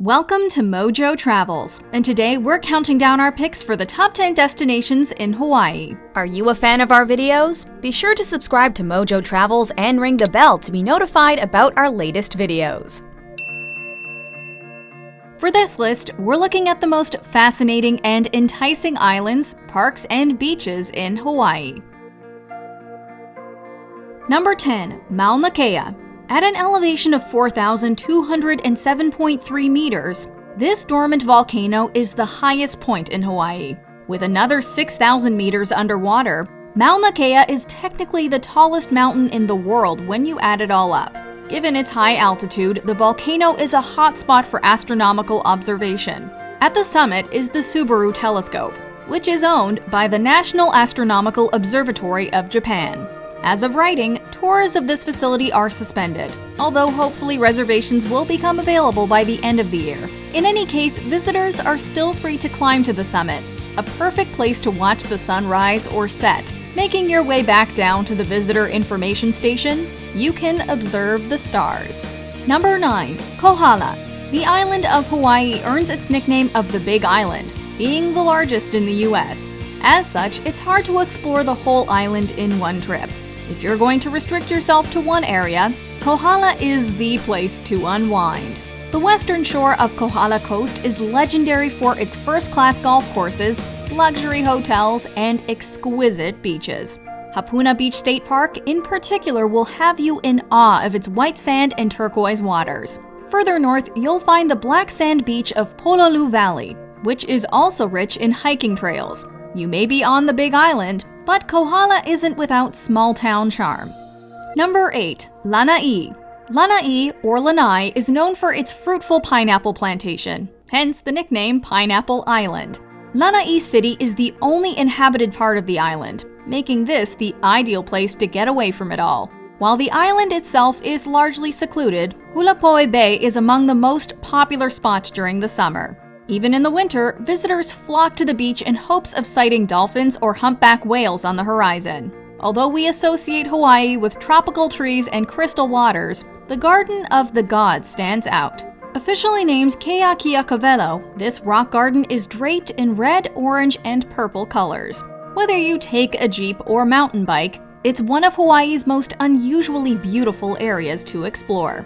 Welcome to Mojo Travels, and today we're counting down our picks for the top 10 destinations in Hawaii. Are you a fan of our videos? Be sure to subscribe to Mojo Travels and ring the bell to be notified about our latest videos. For this list, we're looking at the most fascinating and enticing islands, parks, and beaches in Hawaii. Number 10. Mauna Kea. At an elevation of 4,207.3 meters, this dormant volcano is the highest point in Hawaii. With another 6,000 meters underwater, Mauna Kea is technically the tallest mountain in the world when you add it all up. Given its high altitude, the volcano is a hotspot for astronomical observation. At the summit is the Subaru Telescope, which is owned by the National Astronomical Observatory of Japan. As of writing, tours of this facility are suspended, although hopefully reservations will become available by the end of the year. In any case, visitors are still free to climb to the summit, a perfect place to watch the sun rise or set. Making your way back down to the visitor information station, you can observe the stars. Number 9. Kohala. The island of Hawaii earns its nickname of the Big Island, being the largest in the US. As such, it's hard to explore the whole island in one trip. If you're going to restrict yourself to one area, Kohala is the place to unwind. The western shore of Kohala Coast is legendary for its first-class golf courses, luxury hotels, and exquisite beaches. Hapuna Beach State Park, in particular, will have you in awe of its white sand and turquoise waters. Further north, you'll find the black sand beach of Pololu Valley, which is also rich in hiking trails. You may be on the Big Island, but Kohala isn't without small-town charm. Number 8. Lanai. Lanai, or Lanai, is known for its fruitful pineapple plantation, hence the nickname Pineapple Island. Lanai City is the only inhabited part of the island, making this the ideal place to get away from it all. While the island itself is largely secluded, Hulapoe Bay is among the most popular spots during the summer. Even in the winter, visitors flock to the beach in hopes of sighting dolphins or humpback whales on the horizon. Although we associate Hawaii with tropical trees and crystal waters, the Garden of the Gods stands out. Officially named Keakiakavelo, this rock garden is draped in red, orange, and purple colors. Whether you take a jeep or mountain bike, it's one of Hawaii's most unusually beautiful areas to explore.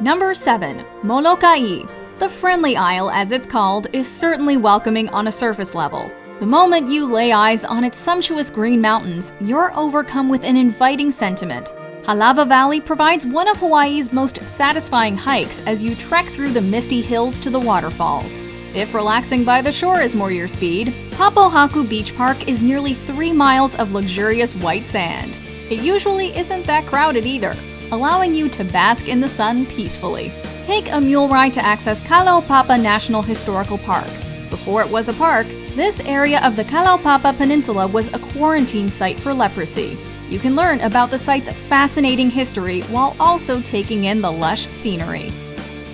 Number 7. Molokai. The Friendly Isle, as it's called, is certainly welcoming on a surface level. The moment you lay eyes on its sumptuous green mountains, you're overcome with an inviting sentiment. Halawa Valley provides one of Hawaii's most satisfying hikes as you trek through the misty hills to the waterfalls. If relaxing by the shore is more your speed, Papohaku Beach Park is nearly 3 miles of luxurious white sand. It usually isn't that crowded either, allowing you to bask in the sun peacefully. Take a mule ride to access Kalaupapa National Historical Park. Before it was a park, this area of the Kalaupapa Peninsula was a quarantine site for leprosy. You can learn about the site's fascinating history while also taking in the lush scenery.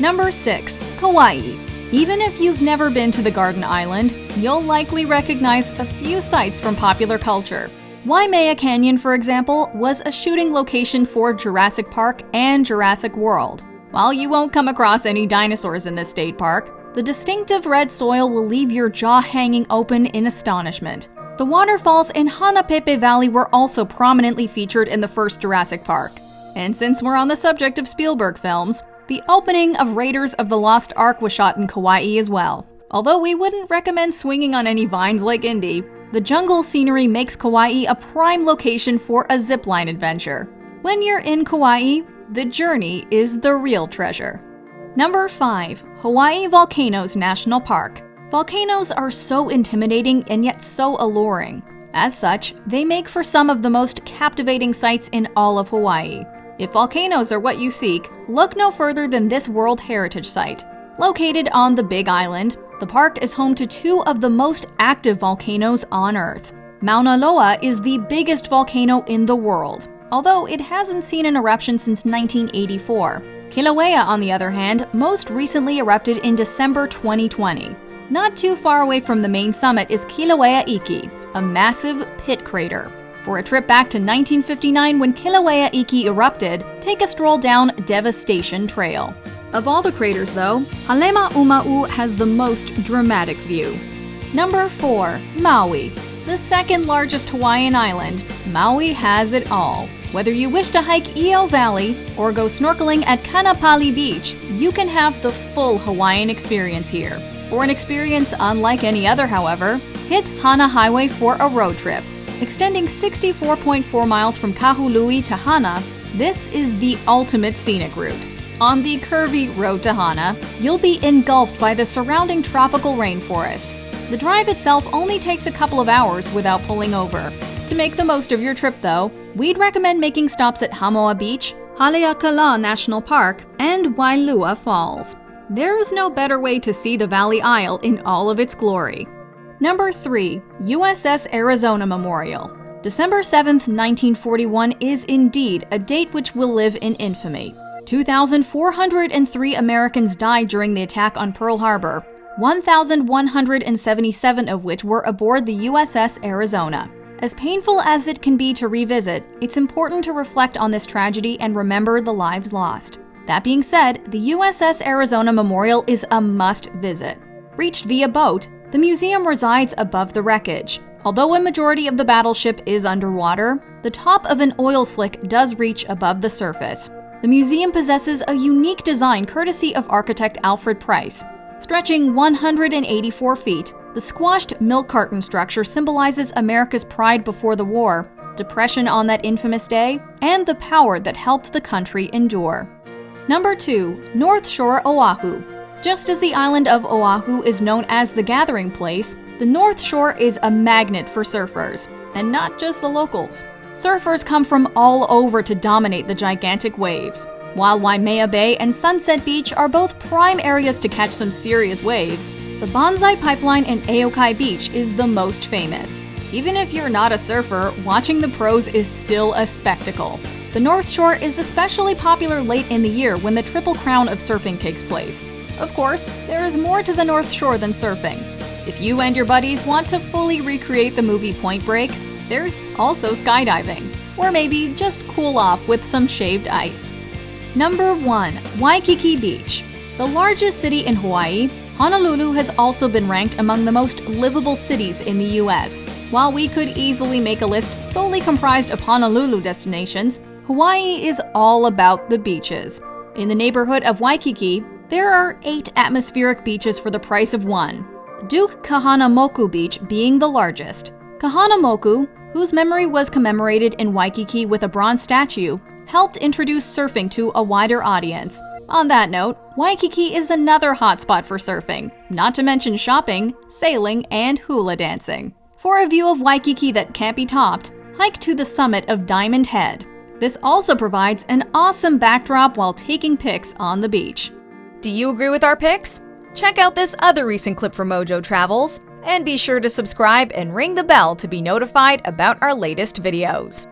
Number 6. Kauai. Even if you've never been to the Garden Island, you'll likely recognize a few sites from popular culture. Waimea Canyon, for example, was a shooting location for Jurassic Park and Jurassic World. While you won't come across any dinosaurs in this state park, the distinctive red soil will leave your jaw hanging open in astonishment. The waterfalls in Hanapepe Valley were also prominently featured in the first Jurassic Park. And since we're on the subject of Spielberg films, the opening of Raiders of the Lost Ark was shot in Kauai as well. Although we wouldn't recommend swinging on any vines like Indy, the jungle scenery makes Kauai a prime location for a zipline adventure. When you're in Kauai, the journey is the real treasure. Number 5. Hawaii Volcanoes National Park. Volcanoes are so intimidating and yet so alluring. As such, they make for some of the most captivating sights in all of Hawaii. If volcanoes are what you seek, look no further than this World Heritage Site. Located on the Big Island, the park is home to 2 of the most active volcanoes on Earth. Mauna Loa is the biggest volcano in the world, although it hasn't seen an eruption since 1984. Kilauea, on the other hand, most recently erupted in December 2020. Not too far away from the main summit is Kilauea Iki, a massive pit crater. For a trip back to 1959 when Kilauea Iki erupted, take a stroll down Devastation Trail. Of all the craters though, Halemaumau has the most dramatic view. Number 4. Maui. The second largest Hawaiian island, Maui has it all. Whether you wish to hike Io Valley or go snorkeling at Kanapali Beach, you can have the full Hawaiian experience here. For an experience unlike any other, however, hit Hana Highway for a road trip. Extending 64.4 miles from Kahului to Hana, this is the ultimate scenic route. On the curvy road to Hana, you'll be engulfed by the surrounding tropical rainforest. The drive itself only takes a couple of hours without pulling over. To make the most of your trip though, we'd recommend making stops at Hamoa Beach, Haleakala National Park, and Wailua Falls. There's no better way to see the Valley Isle in all of its glory. Number 3. USS Arizona Memorial. December 7, 1941 is indeed a date which will live in infamy. 2,403 Americans died during the attack on Pearl Harbor, 1,177 of which were aboard the USS Arizona. As painful as it can be to revisit, it's important to reflect on this tragedy and remember the lives lost. That being said, the USS Arizona Memorial is a must-visit. Reached via boat, the museum resides above the wreckage. Although a majority of the battleship is underwater, the top of an oil slick does reach above the surface. The museum possesses a unique design courtesy of architect Alfred Price. Stretching 184 feet, the squashed milk carton structure symbolizes America's pride before the war, depression on that infamous day, and the power that helped the country endure. Number 2. North Shore Oahu. Just as the island of Oahu is known as the gathering place, the North Shore is a magnet for surfers, and not just the locals. Surfers come from all over to dominate the gigantic waves. While Waimea Bay and Sunset Beach are both prime areas to catch some serious waves, the Banzai Pipeline and Aokai Beach is the most famous. Even if you're not a surfer, watching the pros is still a spectacle. The North Shore is especially popular late in the year when the Triple Crown of surfing takes place. Of course, there is more to the North Shore than surfing. If you and your buddies want to fully recreate the movie Point Break, there's also skydiving. Or maybe just cool off with some shaved ice. Number 1. Waikiki Beach. The largest city in Hawaii, Honolulu has also been ranked among the most livable cities in the US. While we could easily make a list solely comprised of Honolulu destinations, Hawaii is all about the beaches. In the neighborhood of Waikiki, there are 8 atmospheric beaches for the price of one, Duke Kahanamoku Beach being the largest. Kahanamoku, whose memory was commemorated in Waikiki with a bronze statue, helped introduce surfing to a wider audience. On that note, Waikiki is another hotspot for surfing, not to mention shopping, sailing, and hula dancing. For a view of Waikiki that can't be topped, hike to the summit of Diamond Head. This also provides an awesome backdrop while taking pics on the beach. Do you agree with our picks? Check out this other recent clip from Mojo Travels, and be sure to subscribe and ring the bell to be notified about our latest videos.